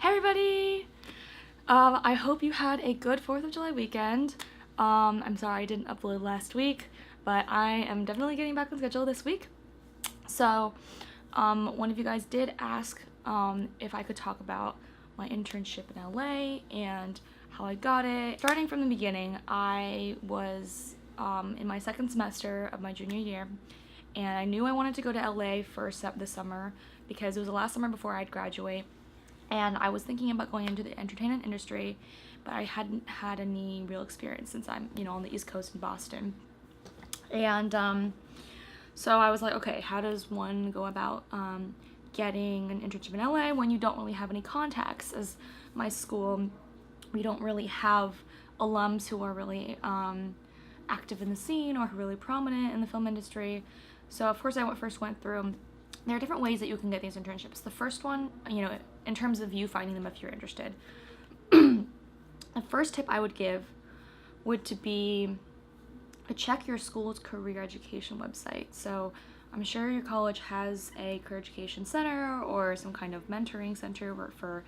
Hey everybody! I hope you had a good 4th of July weekend. I'm sorry I didn't upload last week, but I am definitely getting back on schedule this week. So, one of you guys did ask if I could talk about my internship in LA and how I got it. Starting from the beginning, I was in my second semester of my junior year, and I knew I wanted to go to LA for this summer because it was the last summer before I'd graduate. And I was thinking about going into the entertainment industry, but I hadn't had any real experience since I'm, on the East Coast in Boston. And so I was like, okay, how does one go about getting an internship in LA when you don't really have any contacts? As my school, we don't really have alums who are really active in the scene or who are really prominent in the film industry. So of course I first went through, there are different ways that you can get these internships. The first one, in terms of you finding them if you're interested, the first tip I would give would to be to check your school's career education website. So I'm sure your college has a career education center or some kind of mentoring center for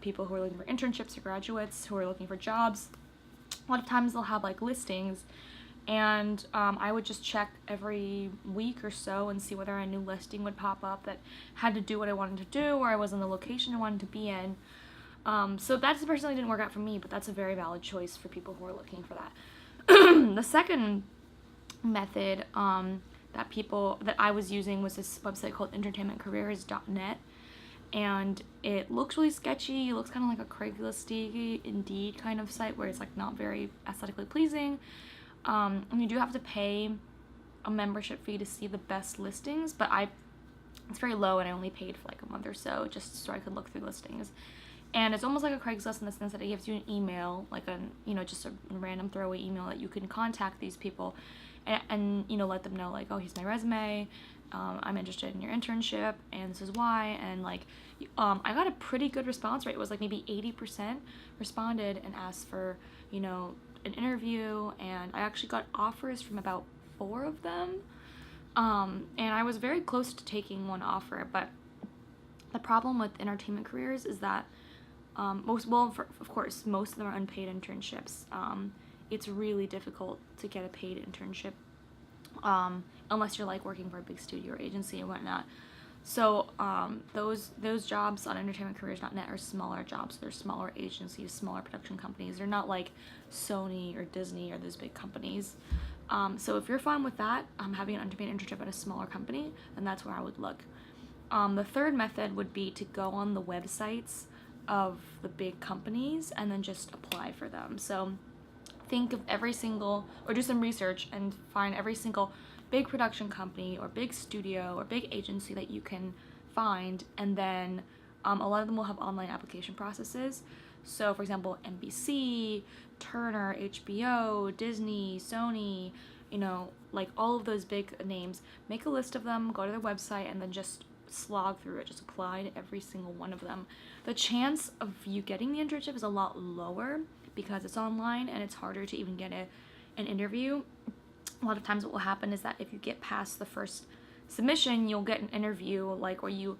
people who are looking for internships or graduates who are looking for jobs. A lot of times they'll have like listings, and I would just check every week or so and see whether a new listing would pop up that had to do what I wanted to do, or I was in the location I wanted to be in. So that personally didn't work out for me, but that's a very valid choice for people who are looking for that. The second method that I was using was this website called entertainmentcareers.net, and it looks really sketchy. It looks kind of like a Craiglisty, Indeed kind of site where it's like not very aesthetically pleasing. And you do have to pay a membership fee to see the best listings, but it's very low, and I only paid for like a month or so just so I could look through listings. And it's almost like a Craigslist in the sense that it gives you an email, like just a random throwaway email that you can contact these people and let them know like, oh, here's my resume, I'm interested in your internship and this is why. And like I got a pretty good response rate. It was like maybe 80% responded and asked for an interview, and I actually got offers from about 4 of them, and I was very close to taking one offer. But the problem with entertainment careers is that of course most of them are unpaid internships. It's really difficult to get a paid internship unless you're like working for a big studio or agency and whatnot. So those jobs on entertainmentcareers.net are smaller jobs. They're smaller agencies, smaller production companies. They're not like Sony or Disney or those big companies. So if you're fine with that, having an unpaid internship at a smaller company, then that's where I would look. The third method would be to go on the websites of the big companies and then just apply for them. So think of do some research and find every single big production company or big studio or big agency that you can find, and then a lot of them will have online application processes. So for example, NBC, Turner, HBO, Disney, Sony, like all of those big names, make a list of them, go to their website, and then just slog through it, just apply to every single one of them. The chance of you getting the internship is a lot lower because it's online and it's harder to even get an interview. A lot of times what will happen is that if you get past the first submission, you'll get an interview like where you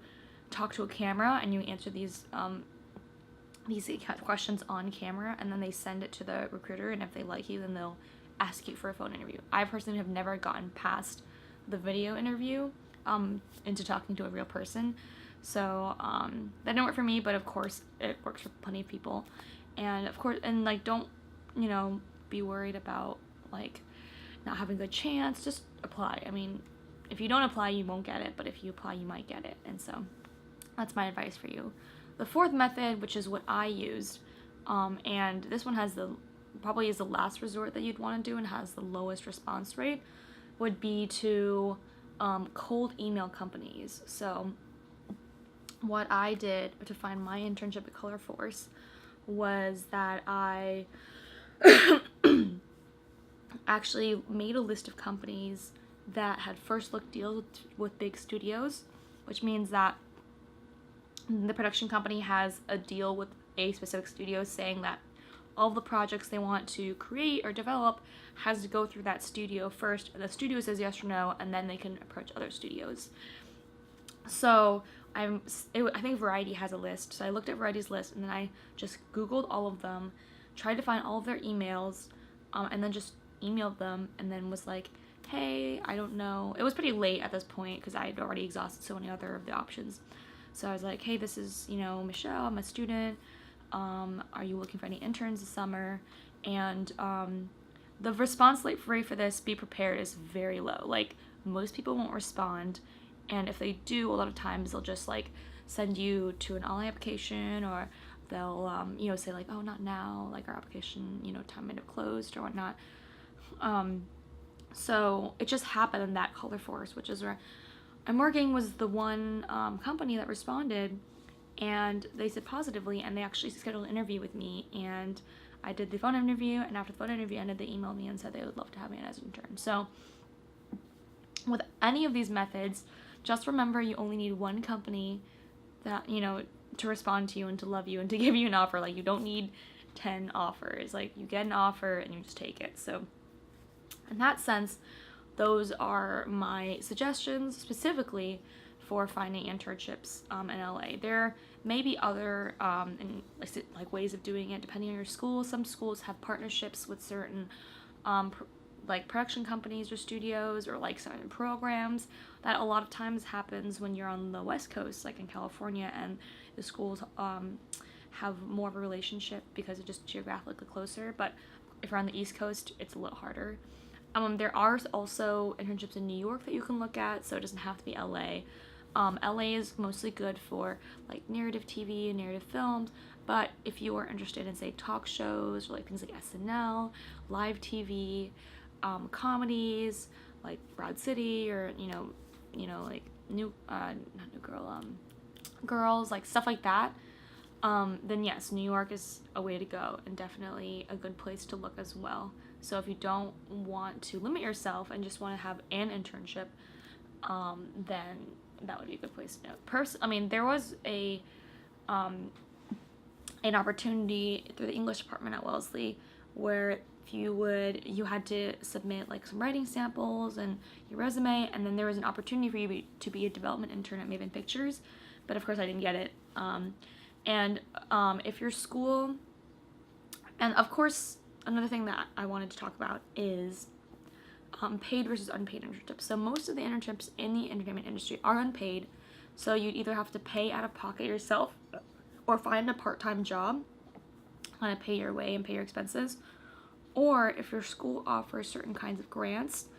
talk to a camera and you answer these questions on camera, and then they send it to the recruiter, and if they like you, then they'll ask you for a phone interview. I personally have never gotten past the video interview into talking to a real person. So that didn't work for me, but of course it works for plenty of people. And of course, and like don't be worried about like not having a good chance. Just apply. I mean, if you don't apply, you won't get it, but if you apply, you might get it. And so that's my advice for you. The fourth method, which is what I used, and this one probably is the last resort that you'd want to do and has the lowest response rate, would be to cold email companies. So what I did to find my internship at Color Force was that I actually made a list of companies that had first look deals with big studios, which means that the production company has a deal with a specific studio saying that all the projects they want to create or develop has to go through that studio first. The studio says yes or no, and then they can approach other studios. So I think Variety has a list, so I looked at Variety's list, and then I just Googled all of them, tried to find all of their emails, and then just emailed them, and then was like, hey, I don't know. It was pretty late at this point because I had already exhausted so many other of the options. So I was like, hey, this is, Michelle, I'm a student. Are you looking for any interns this summer? And the response rate for this, be prepared, is very low. Like, most people won't respond, and if they do, a lot of times they'll just like send you to an online application, or they'll say like, oh, not now, like our application time might have closed or whatnot. So it just happened in that Color Force, which is where I'm working, was the one company that responded, and they said positively, and they actually scheduled an interview with me, and I did the phone interview, and after the phone interview ended, they emailed me and said they would love to have me as an intern. So with any of these methods, just remember you only need one company that, to respond to you and to love you and to give you an offer. Like, you don't need 10 offers. Like, you get an offer and you just take it. So in that sense, those are my suggestions specifically for finding internships in LA. There may be other like ways of doing it depending on your school. Some schools have partnerships with certain like production companies or studios, or like certain programs that a lot of times happens when you're on the West Coast, like in California, and the schools have more of a relationship because it's just geographically closer. But if you're on the East Coast, it's a little harder. There are also internships in New York that you can look at, so it doesn't have to be LA. LA is mostly good for like narrative TV and narrative films, but if you are interested in, say, talk shows or like things like SNL, live TV, comedies like Broad City, or like not New Girl, Girls, like stuff like that, then yes, New York is a way to go, and definitely a good place to look as well. So if you don't want to limit yourself and just want to have an internship, then that would be a good place to know. There was an opportunity through the English department at Wellesley where you had to submit like some writing samples and your resume, and then there was an opportunity for you to be a development intern at Maven Pictures, but of course I didn't get it. If your school, and of course another thing that I wanted to talk about is paid versus unpaid internships. So most of the internships in the entertainment industry are unpaid, so you'd either have to pay out of pocket yourself or find a part-time job, kind of pay your way and pay your expenses, or if your school offers certain kinds of grants,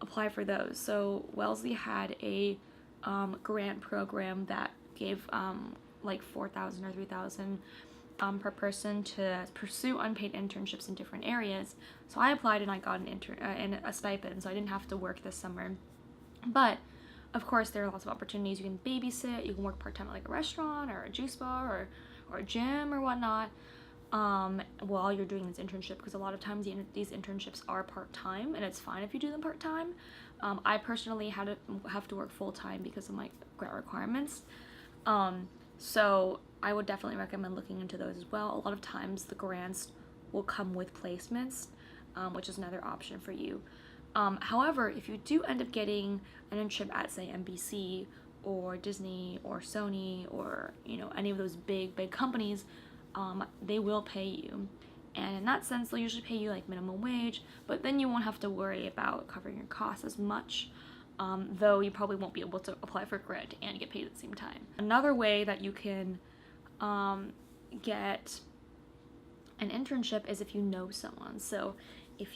apply for those. So Wellesley had a grant program that gave like $4,000 or $3,000 per person to pursue unpaid internships in different areas. So I applied and I got an a stipend, so I didn't have to work this summer. But of course, there are lots of opportunities. You can babysit, you can work part-time at like a restaurant or a juice bar or a gym or whatnot, while you're doing this internship, because a lot of times these internships are part-time, and it's fine if you do them part-time. I personally have to work full-time because of my grant requirements. So I would definitely recommend looking into those as well. A lot of times the grants will come with placements, which is another option for you. However, if you do end up getting an internship at, say, NBC or Disney or Sony or any of those big companies, they will pay you, and in that sense they'll usually pay you like minimum wage, but then you won't have to worry about covering your costs as much, though you probably won't be able to apply for a grant and get paid at the same time. Another way that you can get an internship is if you know someone. So if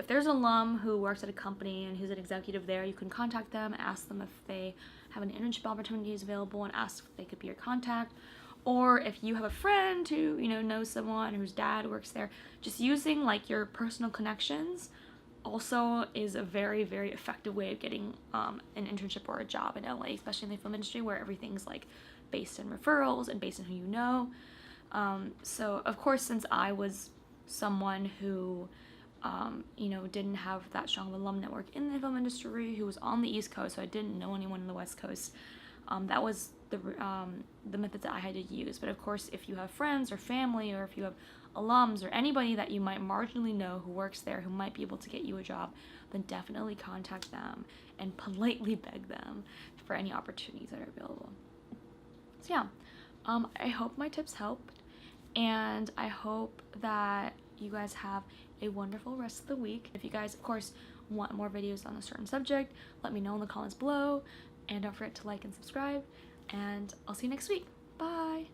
there's an alum who works at a company and who's an executive there, you can contact them, ask them if they have any internship opportunities available, and ask if they could be your contact. Or if you have a friend who knows someone whose dad works there, just using like your personal connections also is a very, very effective way of getting an internship or a job in LA, especially in the film industry where everything's like based on referrals and based on who you know. So of course, since I was someone who didn't have that strong of an alum network in the film industry, who was on the East Coast, so I didn't know anyone in the West Coast, that was the methods that I had to use. But of course, if you have friends or family, or if you have alums or anybody that you might marginally know who works there who might be able to get you a job, then definitely contact them and politely beg them for any opportunities that are available. So yeah, I hope my tips helped, and I hope that you guys have a wonderful rest of the week. If you guys, of course, want more videos on a certain subject, let me know in the comments below, and don't forget to like and subscribe, and I'll see you next week. Bye!